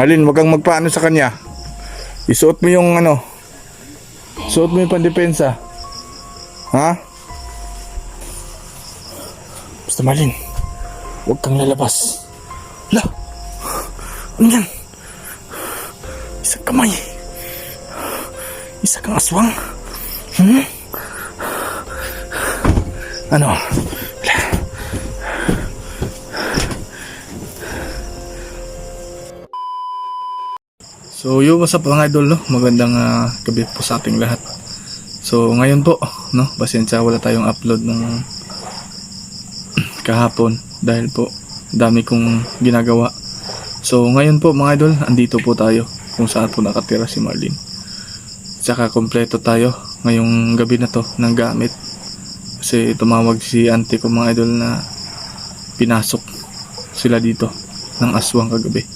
Marlin, wag kang magpaano sa kanya. Isuot mo yung ano. Suot mo yung pandepensa. Ha? Basta Marlin, wag kang lalabas. La! Ano yan? Isang kamay. Isa kang aswang. Ano? So yo, what's up mga idol, no? Magandang gabi po sa ating lahat. So ngayon po, no, pasensya wala tayong upload nung kahapon dahil po dami kong ginagawa. So ngayon po mga idol, andito po tayo kung saan po nakatira si Marlin. Tsaka kompleto tayo ngayong gabi na to ng gamit. Kasi tumawag si auntie ko mga idol na pinasok sila dito ng aswang kagabi.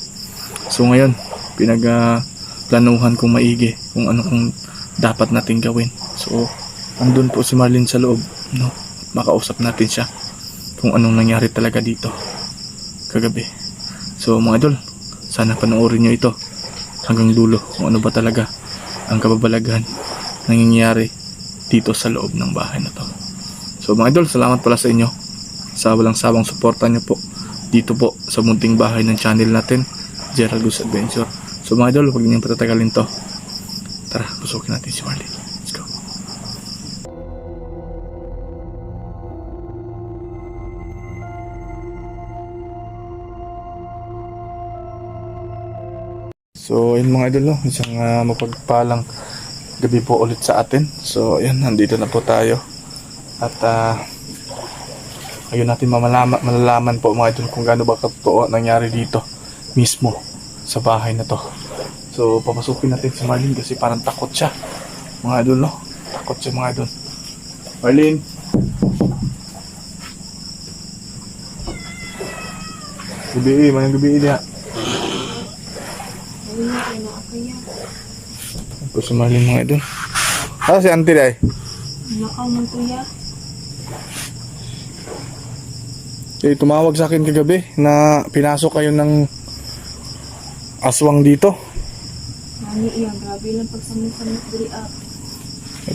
So ngayon pinagplanuhan kong maigi kung ano kung dapat natin gawin. So andun po si Marlin sa loob, no? Makausap natin siya kung anong nangyari talaga dito kagabi. So mga idol, sana panoorin nyo ito hanggang dulo kung ano ba talaga ang kababalaghan nangyayari dito sa loob ng bahay na to. So mga idol, salamat pala sa inyo sa walang sawang suporta nyo po dito po sa munting bahay ng channel natin, Gerald Goose Adventure. So mga idol, huwag niyong patatagalin to. Tara, pusukin natin si Marlin. Let's go. So yun mga idol, no? Isang mapagpalang gabi po ulit sa atin. So yun, nandito na po tayo. At ayun natin malalaman po mga idol kung gaano ba katotoo nangyari dito mismo sa bahay na to. So papasukin natin si Marlin kasi parang takot siya mga idol, no? Takot siya mga idol. Marlin, gabi, mayang gabi niya. Ito si Marlin mga idol. Si auntie day. Nakaw man kuya. Tumawag sa akin kagabi na pinasok kayo ng aswang dito. Nani iya, grabe lang pagsamit-samit diri ah.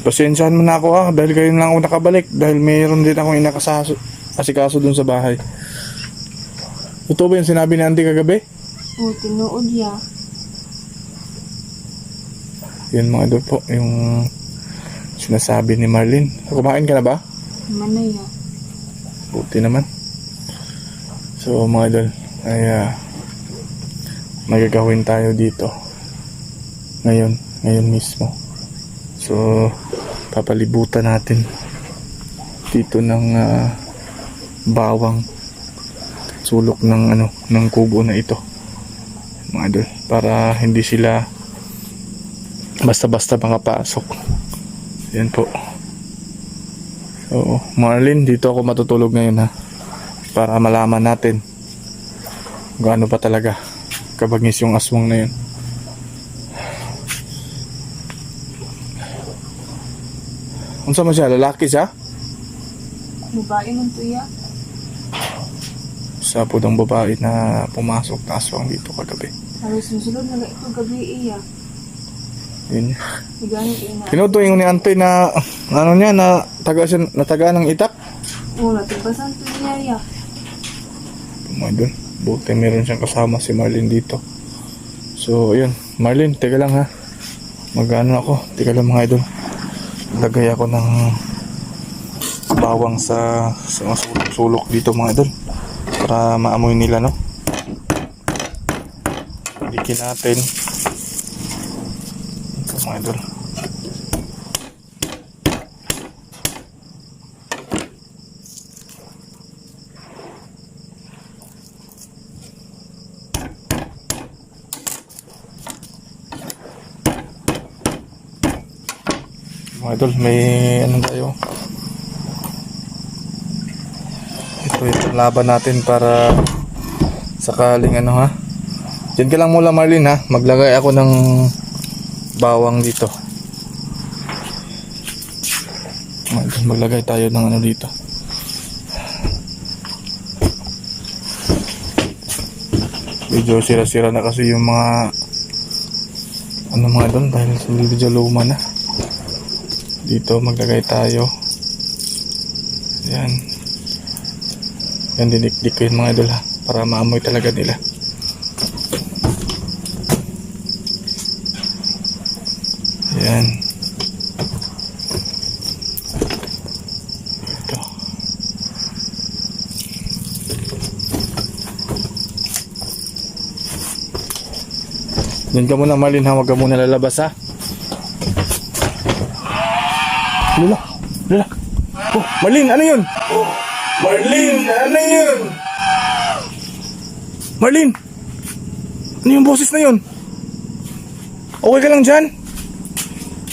Pasensyahan mo na ako dahil kayo lang ako nakabalik dahil mayroon din akong asikaso dun sa bahay. Ito ba yung sinabi ni auntie kagabi? Oh, tinuod ya. Yun mga idol po, yung sinasabi ni Marlin. Kumain ka na ba? Manay ya. Buti naman. So mga idol, ay magagawin tayo dito ngayon mismo. So papalibutan natin dito ng bawang sulok ng kubo na ito mga idol, para hindi sila basta-basta makapasok. Yan po. So Marlin, dito ako matutulog ngayon para malaman natin gaano pa talaga kabagis yung aswang na yun. Unsa man siya? Lalaki siya? Babae man to ya. Sa pudang babae na pumasok na aswang dito kagabi. Halos susunod na ito gabi iya. Yun. Higani ina. Kinutuing ni auntie na ano niya na taga ng itak. Oh, natibasan to niya ya. Mga idol, buti meron siyang kasama si Marlin dito. So ayun, Marlin, teka lang mag-ano ako, teka lang mga idol. Lagay ako ng bawang sa sulok dito mga idol para maamoy nila, no? Balikin natin ito mga idol. Mga idol, may ano tayo. Ito yung laban natin para sakaling Diyan ka lang mula Marlin maglagay ako ng bawang dito. Mga idol, maglagay tayo ng dito. Medyo sira-sira na kasi yung mga ano mga doon dahil medyo luma na. Dito maglagay tayo. Yan. Yan, dinikdik ko yung mga idol ha, para maamoy talaga nila. Yan. Ito. Yan ka muna Marlin ha, huwag ka muna lalabas ha. Lula, Lula. Oh, Marlin, ano yun? Oh, Marlin, ano yun? Marlin, ano yung boses na yun? Okay ka lang dyan?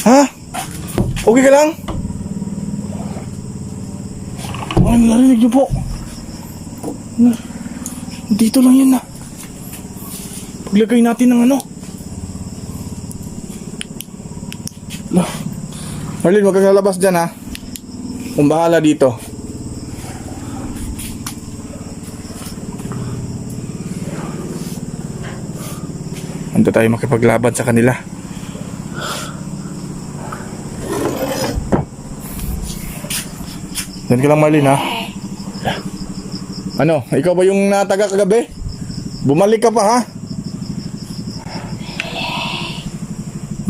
Ha? Okay ka lang? Ano narinig niyo po? Dito lang yan na. Paglagay natin ng ano. Marlin, huwag kang lalabas dyan ha. Kung bahala dito. Handa tayo makipaglaban sa kanila. Yan ka lang Marlin ha. Ano, ikaw ba yung nataga kagabi? Bumalik ka pa ha?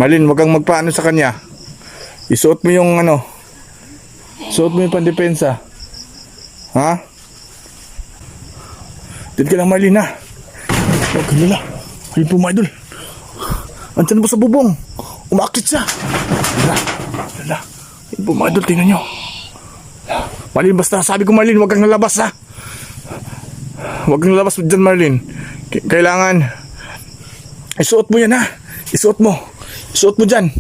Marlin, huwag kang magpaano sa kanya. Isuot mo yung ano, suot mo yung pandepensa. Ha? Dito ka lang Marlin ha. Huwag ka nila. Ayun po mga idol. Andyan po sa bubong. Umakit siya. Lala. Ayun po mga idol, tingnan nyo. Marlin, basta sabi ko Marlin, huwag kang lalabas ha. Huwag kang lalabas dyan Marlin. Kailangan isuot mo yan ha. Isuot mo. Isuot mo dyan.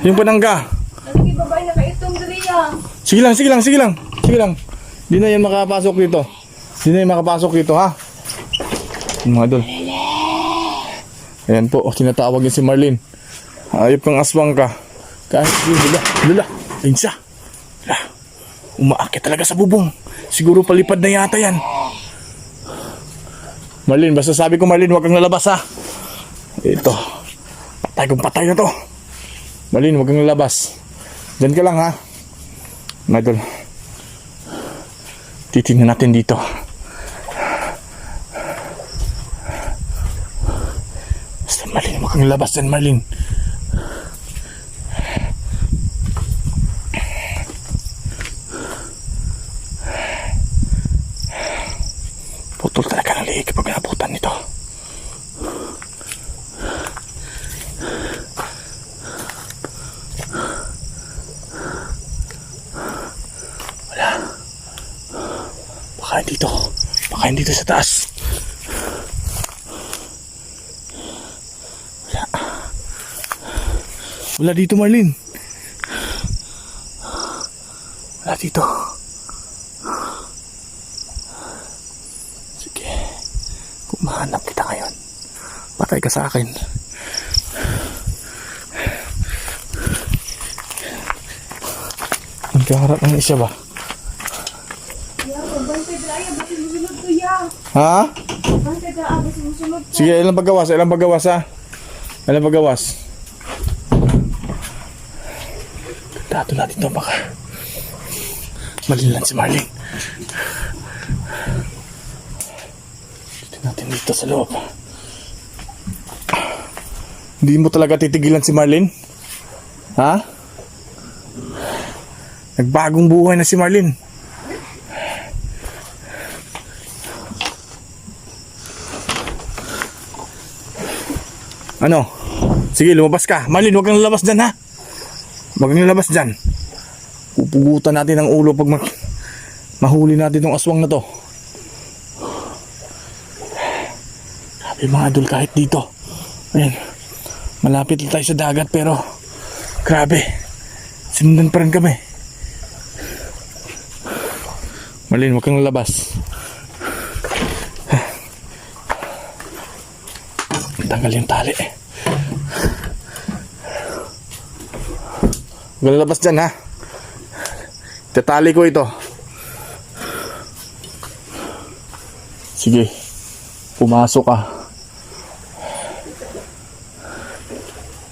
Yung panangga. Lagi babae na kaitong diriya. Sige lang, sige lang, sige lang. Sige lang. Di na yan makapasok dito. Di na yan makapasok dito ha. Yung mga idol. Ayan po, tinatawag niya si Marlin. Ayop kang aswang ka. Kahit lula, lula. Ayun siya. Lula. Umaakit talaga sa bubong. Siguro palipad na yata yan. Marlin, basta sabi ko Marlin, huwag kang lalabas ha. Ito. Patay kong patay na to. Marlin, huwag kang lalabas. Diyan ka lang ha. Mga idol. Titingnan natin dito. Basta Marlin, huwag kang lalabas dyan Marlin. Putol talaga ng liig kapag nabutan nito. Wala. Baka dito. Baka dito sa taas. Wala. Wala dito Marlin. Wala dito. Kung mahanap kita ngayon, patay ka sa akin. Nagkaharap ng isa ba? Ya, bantay daya ba sinusunod ko ya? Ha? Bantay daya ba sinusunod ko? Sige, ilang paggawas? Ilang paggawas ha? Ilang paggawas? Dato natin ito baka malilan si Marlin. Natin dito sa loob. Hindi mo talaga titigilan si Marlin? Ha? Nagbagong buhay na si Marlin. Ano? Sige, lumabas ka. Marlin, huwag kang lalabas dyan ha. Huwag kang lalabas dyan. Pupugutan natin ang ulo pag mahuli natin itong aswang na to. Yung mga idol kahit dito. Ayan. Malapit tayo sa dagat pero grabe. Sinundan pa rin kami. Marlin, huwag kang lalabas. Tanggal yung tali. Huwag kang lalabas dyan ha. Tatali ko ito. Sige. Pumasok ka.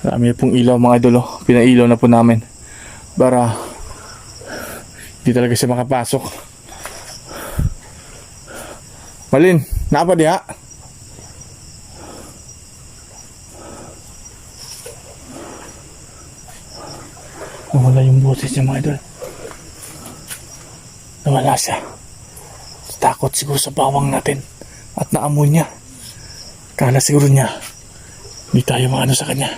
Marami na pong ilaw mga idol. Oh. Pinailaw na po namin. Para hindi talaga siya makapasok. Malin, napa diha? Nawala yung boses niya mga idol. Nawala siya. Takot siguro sa bawang natin. At naamoy niya. Kala siguro niya hindi tayo maano sa kanya.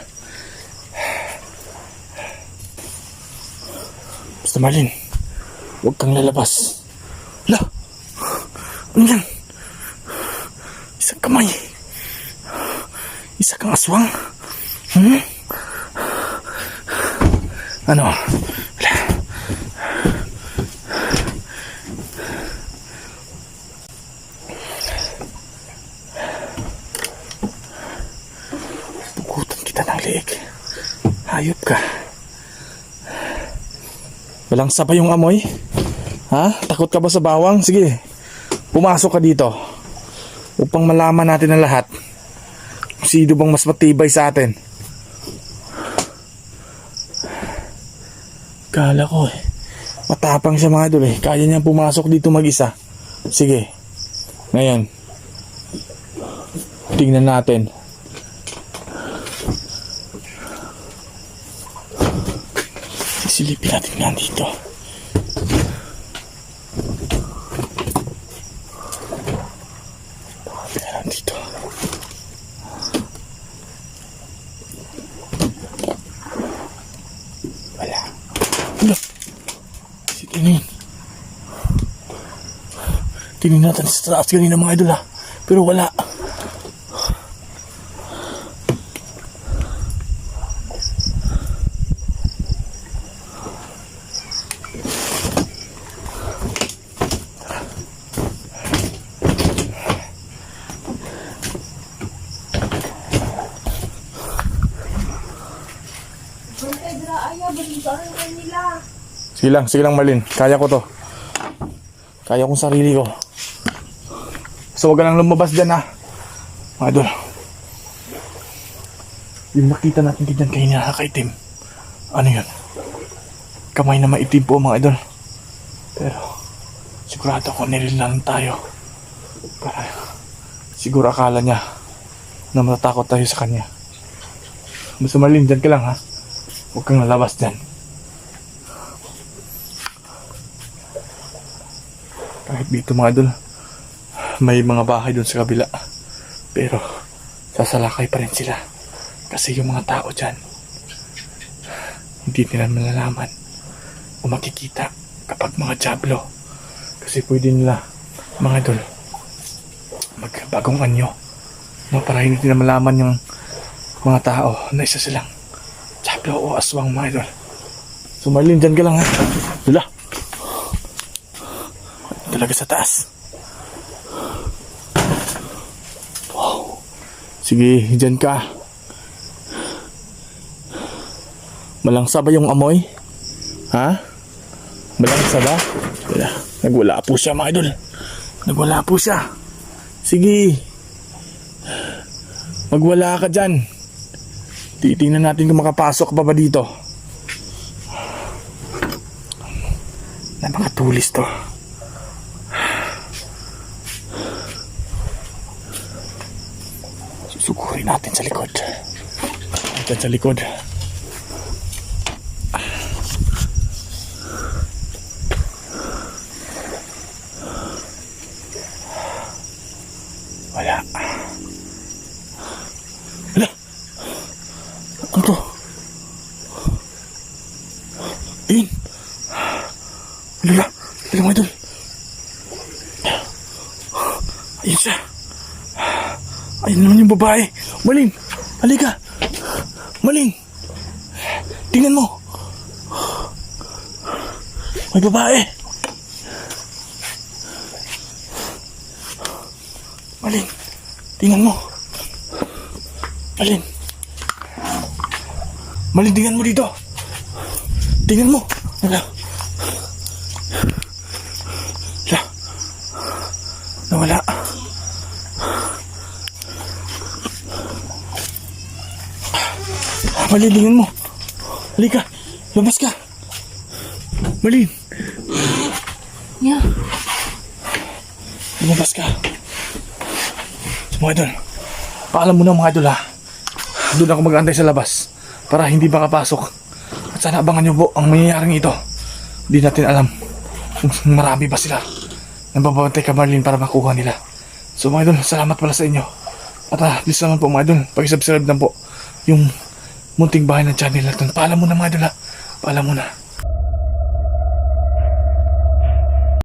Basta Marlin, huwag kang lalabas. Hala, ano yan? Isang kamay. Isa kang aswang. Ano? Hala. Pukutan kita ng leeg. Hayop ka. Walang sabay yung amoy? Ha? Takot ka ba sa bawang? Sige, pumasok ka dito. Upang malaman natin ang lahat. Kung sino bang mas matibay sa atin. Kala ko matapang siya mga idol eh. Kaya niyang pumasok dito mag-isa. Sige. Ngayon, tingnan natin. Silipin natin nga dito. Meron dito. Wala. Wala. Sige na yun. Tingnan natin sa taas kanina mga idol ha. Pero wala. Sige lang Marlin, kaya ko to. Kaya kong sarili ko. So wag ka nang lumabas dyan ha. Mga idol. Yung nakita natin dyan kanina nakakaitim. Ano yun? Kamay na maitim po mga idol. Pero sigurado ko niril lang tayo. Para siguro akala niya na matatakot tayo sa kanya. Basta Marlin, dyan ka lang ha. Huwag kang lalabas dyan. Kahit dito mga idol, may mga bahay doon sa kabila. Pero sasalakay pa rin sila. Kasi yung mga tao dyan, hindi nila malalaman o makikita kapag mga jablo. Kasi pwede nila, mga idol, magbagong anyo. No, para hindi nila malaman yung mga tao na isa silang jablo o aswang mga idol. So Marlin, dyan ka lang ha. Dula. Talaga sa taas. Wow. Sige, dyan ka. Malangsa ba yung amoy? Ha? Malangsa ba? Wala. Nagwala po siya mga idol. Nagwala po siya. Sige. Magwala ka dyan. Titingnan natin kung makapasok pa ba dito. Napakatulis to. Susukurin natin sa likod. Diyan sa likod. Wala. Wala. Ano to? Ayun. Wala. Wala mga idol. Ayun siya. Ayun naman yung babae. Marlin, halika. Marlin, tingnan mo. May babae. Marlin, tingnan mo. Marlin. Marlin, tingnan mo dito. Tingnan mo. Wala. Wala. Nawala. Marlene, mo. Halika. Lumabas ka. Marlene. Yeah. Lumabas ka. Mga idol. Paalam mo na mga idol ha. Doon ako mag-aantay sa labas para hindi makapasok. At sana abangan nyo po ang mangyayaring ito. Hindi natin alam kung marami ba sila nang bababantay ka Marlene para makuha nila. So mga idol, salamat pala sa inyo. At please naman po mga idol, pakisubscribe lang po yung munting bahay ng channel natin. Paalam mo na mga idol ha. Paalam mo na.